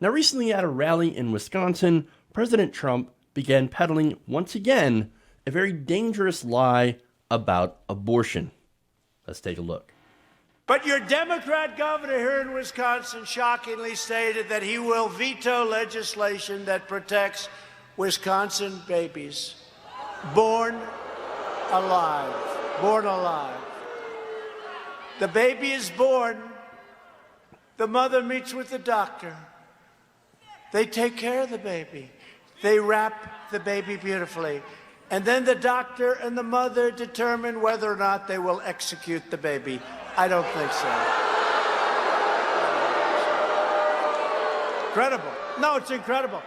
Now, recently at a rally in Wisconsin, President Trump began peddling once again a very dangerous lie about abortion. Let's take a look. But your Democrat governor here in Wisconsin shockingly stated that he will veto legislation that protects Wisconsin babies born alive. Born alive. The baby is born. The mother meets with the doctor. They take care of the baby. They wrap the baby beautifully. And then the doctor and the mother determine whether or not they will execute the baby. I don't think so. Incredible. No, it's incredible.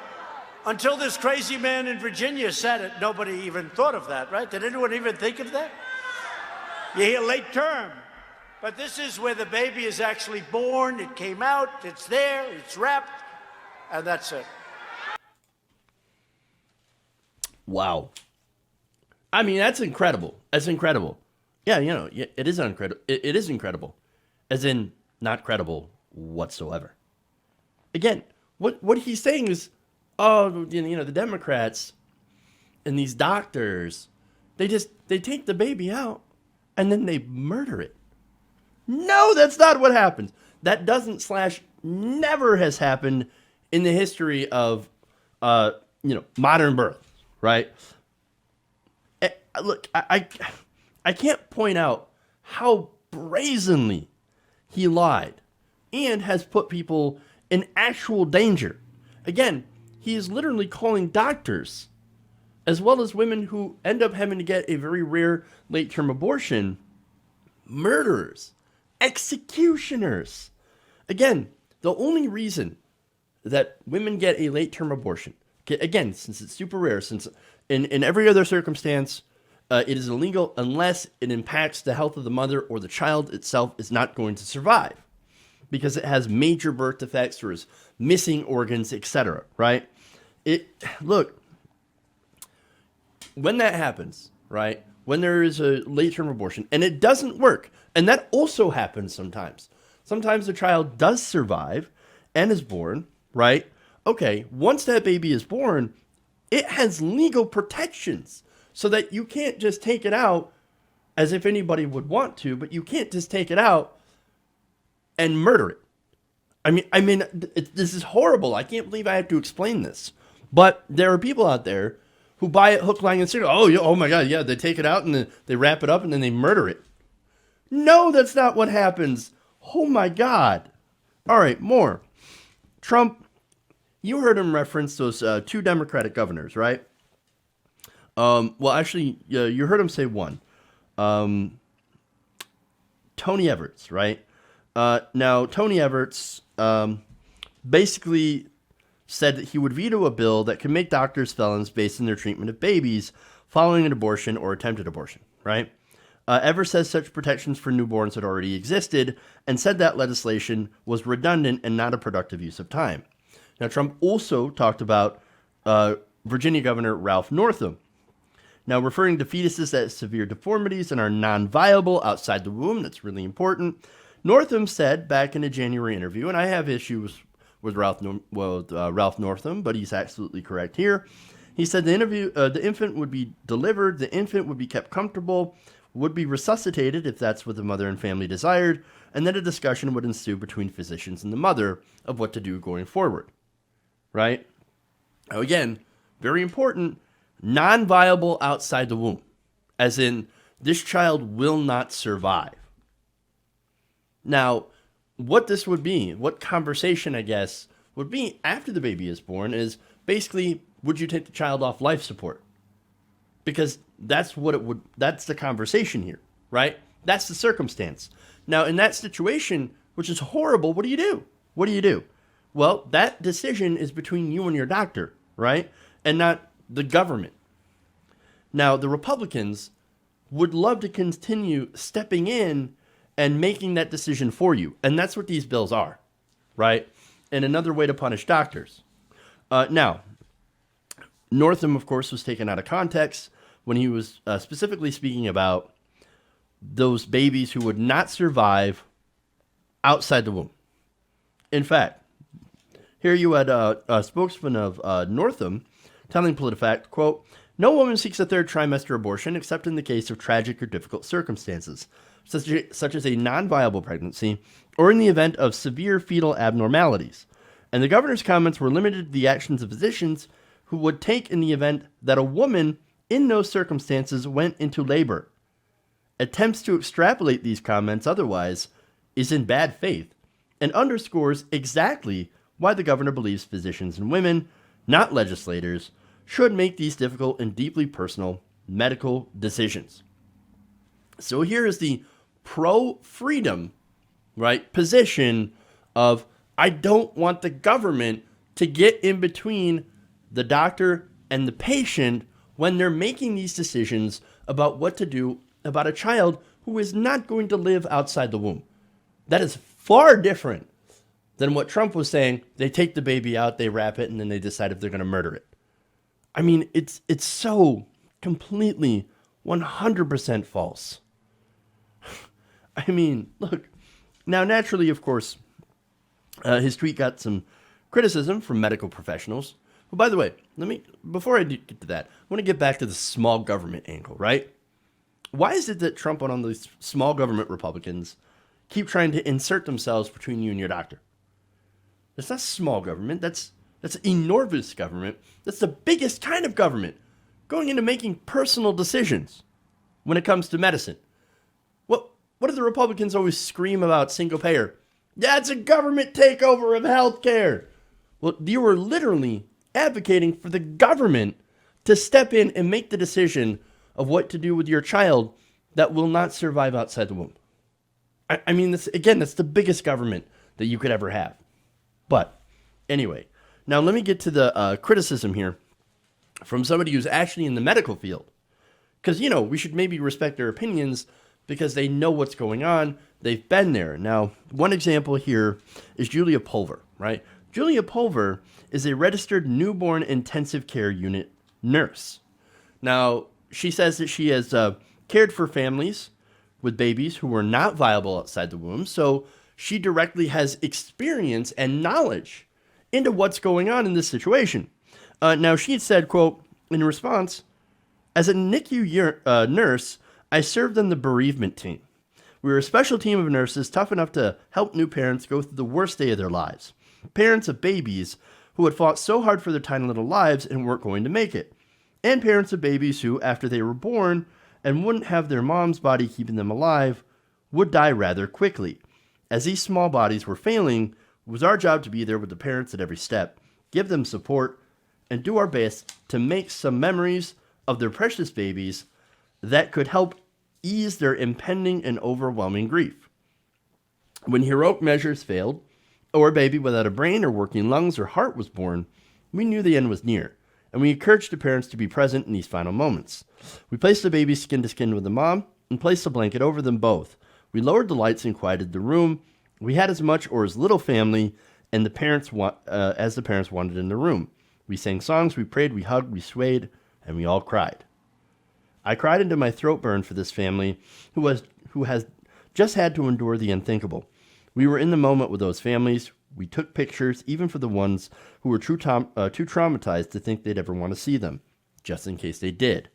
Until this crazy man in Virginia said it, nobody even thought of that, right? Did anyone even think of that? You hear late term. But this is where the baby is actually born. It came out. It's there. It's wrapped. And that's it. Wow. I mean, that's incredible. That's incredible. Yeah, it is incredible. It is incredible. As in, not credible whatsoever. Again, what he's saying is, the Democrats and these doctors, they take the baby out and then they murder it. No, that's not what happens. That doesn't / never has happened in the history of, modern birth, right? Look, I can't point out how brazenly he lied and has put people in actual danger. Again, he is literally calling doctors, as well as women who end up having to get a very rare late-term abortion, murderers, executioners. Again, the only reason that women get a late-term abortion, again, since it's super rare, since in every other circumstance, it is illegal unless it impacts the health of the mother or the child itself is not going to survive because it has major birth defects or is missing organs, etc., right? Look, when that happens, right, when there is a late-term abortion and it doesn't work, and that also happens sometimes. Sometimes the child does survive and is born, right? Okay, once that baby is born, it has legal protections so that you can't just take it out as if anybody would want to, but you can't just take it out and murder it. This is horrible. I can't believe I have to explain this. But there are people out there who buy it hook, line, and sinker. Oh my God, yeah, they take it out and then they wrap it up and then they murder it. No, that's not what happens. Oh my God. All right, more. Trump, you heard him reference those two Democratic governors, right? You heard him say one. Tony Everts, right? Now, Tony Everts basically said that he would veto a bill that could make doctors felons based on their treatment of babies following an abortion or attempted abortion, right? Everts says such protections for newborns had already existed and said that legislation was redundant and not a productive use of time. Now, Trump also talked about Virginia Governor Ralph Northam. Now, referring to fetuses that have severe deformities and are non-viable outside the womb, that's really important. Northam said back in a January interview, and I have issues with Ralph Northam, but he's absolutely correct here. He said the infant would be delivered, the infant would be kept comfortable, would be resuscitated if that's what the mother and family desired, and then a discussion would ensue between physicians and the mother of what to do going forward. Right? Now, again, very important, non-viable outside the womb, as in this child will not survive. Now, what this would be, what conversation, I guess, would be after the baby is born is basically, would you take the child off life support? Because that's the conversation here, right? That's the circumstance. Now, in that situation, which is horrible, what do you do? What do you do? Well, that decision is between you and your doctor, right? And not the government. Now, the Republicans would love to continue stepping in and making that decision for you. And that's what these bills are, right? And another way to punish doctors. Now, Northam, of course, was taken out of context when he was specifically speaking about those babies who would not survive outside the womb. In fact, Here you had a spokesman of Northam telling PolitiFact, quote, "No woman seeks a third trimester abortion except in the case of tragic or difficult circumstances, such as a non-viable pregnancy or in the event of severe fetal abnormalities." And the governor's comments were limited to the actions of physicians who would take in the event that a woman in those circumstances went into labor. Attempts to extrapolate these comments otherwise is in bad faith and underscores exactly why the governor believes physicians and women, not legislators, should make these difficult and deeply personal medical decisions. So here is the pro-freedom, right, position of, I don't want the government to get in between the doctor and the patient when they're making these decisions about what to do about a child who is not going to live outside the womb. That is far different than what Trump was saying. They take the baby out, they wrap it, and then they decide if they're going to murder it. I mean, it's so completely 100% false. I mean, look, now naturally, of course, his tweet got some criticism from medical professionals. But by the way, before I get to that, I want to get back to the small government angle, right? Why is it that Trump and all these small government Republicans keep trying to insert themselves between you and your doctor? That's not small government. That's enormous government. That's the biggest kind of government, going into making personal decisions when it comes to medicine. What do the Republicans always scream about single payer? Yeah, it's a government takeover of healthcare. Well, you were literally advocating for the government to step in and make the decision of what to do with your child that will not survive outside the womb. I mean, that's the biggest government that you could ever have. But anyway, now let me get to the criticism here from somebody who's actually in the medical field. Because, we should maybe respect their opinions because they know what's going on. They've been there. Now, one example here is Julia Pulver, right? Julia Pulver is a registered newborn intensive care unit nurse. Now, she says that she has cared for families with babies who were not viable outside the womb, so she directly has experience and knowledge into what's going on in this situation. Now, she had said, quote, in response, "As a NICU nurse, I served on the bereavement team. We were a special team of nurses tough enough to help new parents go through the worst day of their lives. Parents of babies who had fought so hard for their tiny little lives and weren't going to make it. And parents of babies who, after they were born and wouldn't have their mom's body keeping them alive, would die rather quickly. As these small bodies were failing, it was our job to be there with the parents at every step, give them support, and do our best to make some memories of their precious babies that could help ease their impending and overwhelming grief. When heroic measures failed, or a baby without a brain or working lungs or heart was born, we knew the end was near, and we encouraged the parents to be present in these final moments. We placed the baby skin to skin with the mom and placed a blanket over them both. We lowered the lights and quieted the room. We had as much or as little family and as the parents wanted in the room. We sang songs, we prayed, we hugged, we swayed, and we all cried. I cried into my throat burn for this family who has just had to endure the unthinkable. We were in the moment with those families. We took pictures, even for the ones who were too traumatized to think they'd ever want to see them, just in case they did.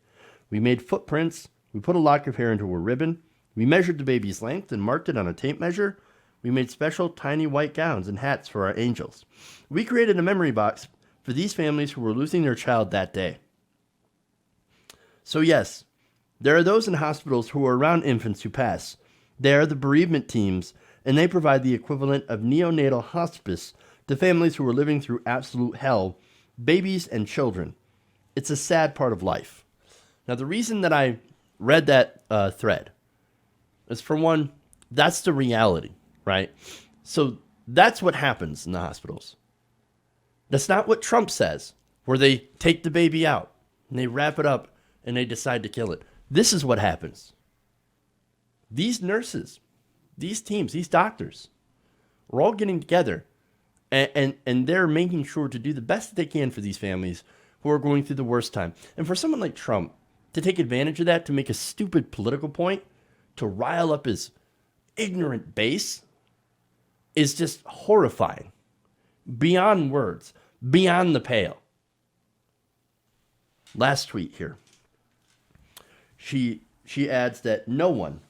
We made footprints. We put a lock of hair into a ribbon. We measured the baby's length and marked it on a tape measure. We made special tiny white gowns and hats for our angels. We created a memory box for these families who were losing their child that day. So yes, there are those in hospitals who are around infants who pass. They are the bereavement teams, and they provide the equivalent of neonatal hospice to families who are living through absolute hell, babies and children. It's a sad part of life. Now, the reason that I read that thread is, for one, that's the reality, right? So that's what happens in the hospitals. That's not what Trump says, where they take the baby out and they wrap it up and they decide to kill it. This is what happens. These nurses, these teams, these doctors, we're all getting together and they're making sure to do the best that they can for these families who are going through the worst time. And for someone like Trump to take advantage of that, to make a stupid political point, to rile up his ignorant base, is just horrifying. beyond words, beyond the pale. Last tweet here. She adds that no one,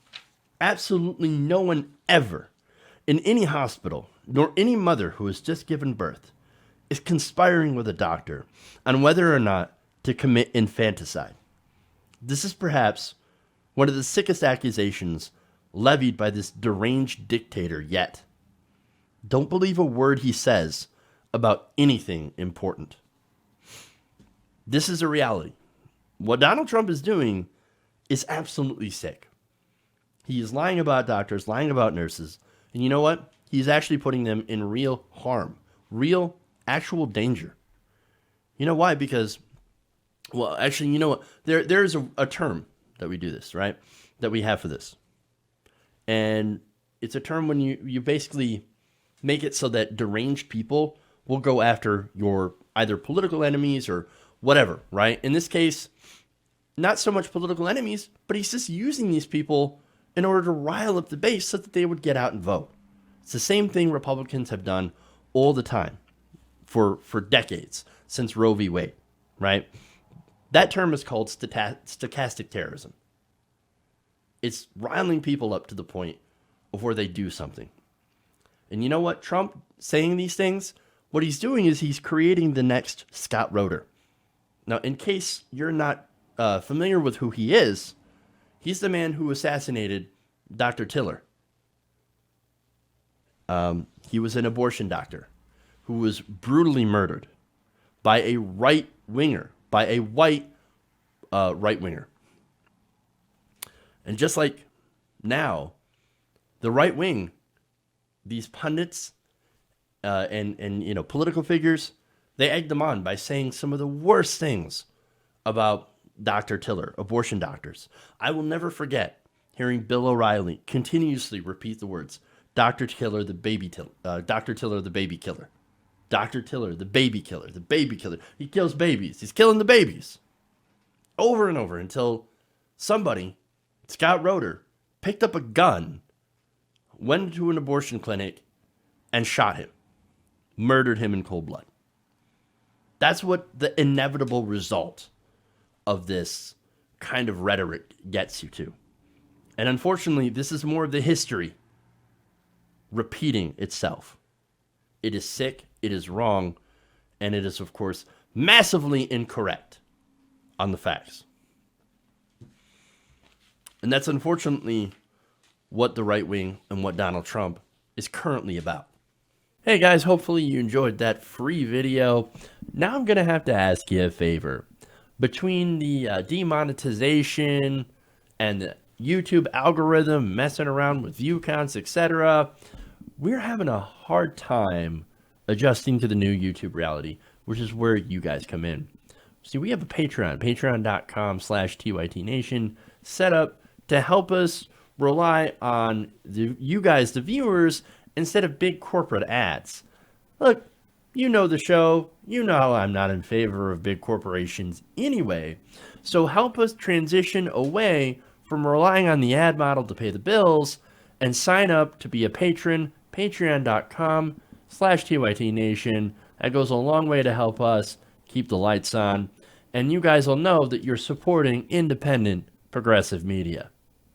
absolutely no one ever in any hospital, nor any mother who has just given birth, is conspiring with a doctor on whether or not to commit infanticide. This is perhaps one of the sickest accusations levied by this deranged dictator yet. Don't believe a word he says about anything important. This is a reality. What Donald Trump is doing is absolutely sick. He is lying about doctors, lying about nurses, and you know what? He's actually putting them in real harm, real, actual danger. You know why? Because, well, actually, you know what? There's a term that we do this, right? That we have for this. And it's a term when you basically make it so that deranged people will go after your either political enemies or whatever, right? In this case, not so much political enemies, but he's just using these people in order to rile up the base so that they would get out and vote. It's the same thing Republicans have done all the time for decades, since Roe v. Wade, right? That term is called stochastic terrorism. It's riling people up to the point of where they do something. And you know what? Trump saying these things, what he's doing is he's creating the next Scott Roeder. Now, in case you're not familiar with who he is, he's the man who assassinated Dr. Tiller. He was an abortion doctor who was brutally murdered by a right-winger, by a white right-winger. And just like now, the right wing, these pundits and you know, political figures, they egged them on by saying some of the worst things about Dr. Tiller, abortion doctors. I will never forget hearing Bill O'Reilly continuously repeat the words, Dr. Tiller, the baby killer, Dr. Tiller, the baby killer, Dr. Tiller, the baby killer, the baby killer. He kills babies. He's killing the babies. Over and over until somebody, Scott Roeder, picked up a gun, went to an abortion clinic, and shot him. Murdered him in cold blood. That's what the inevitable result of this kind of rhetoric gets you to. And unfortunately, this is more of the history repeating itself. It is sick, it is wrong, and it is, of course, massively incorrect on the facts. And that's unfortunately what the right wing and what Donald Trump is currently about. Hey guys, hopefully you enjoyed that free video. Now I'm going to have to ask you a favor. Between the demonetization and the YouTube algorithm messing around with view counts, etc., we're having a hard time adjusting to the new YouTube reality, which is where you guys come in. See, we have a Patreon, patreon.com/TYTNation, set up to help us rely on you guys, the viewers, instead of big corporate ads. Look, you know the show. You know I'm not in favor of big corporations anyway. So help us transition away from relying on the ad model to pay the bills and sign up to be a patron, patreon.com/TYTNation. That goes a long way to help us keep the lights on. And you guys will know that you're supporting independent progressive media.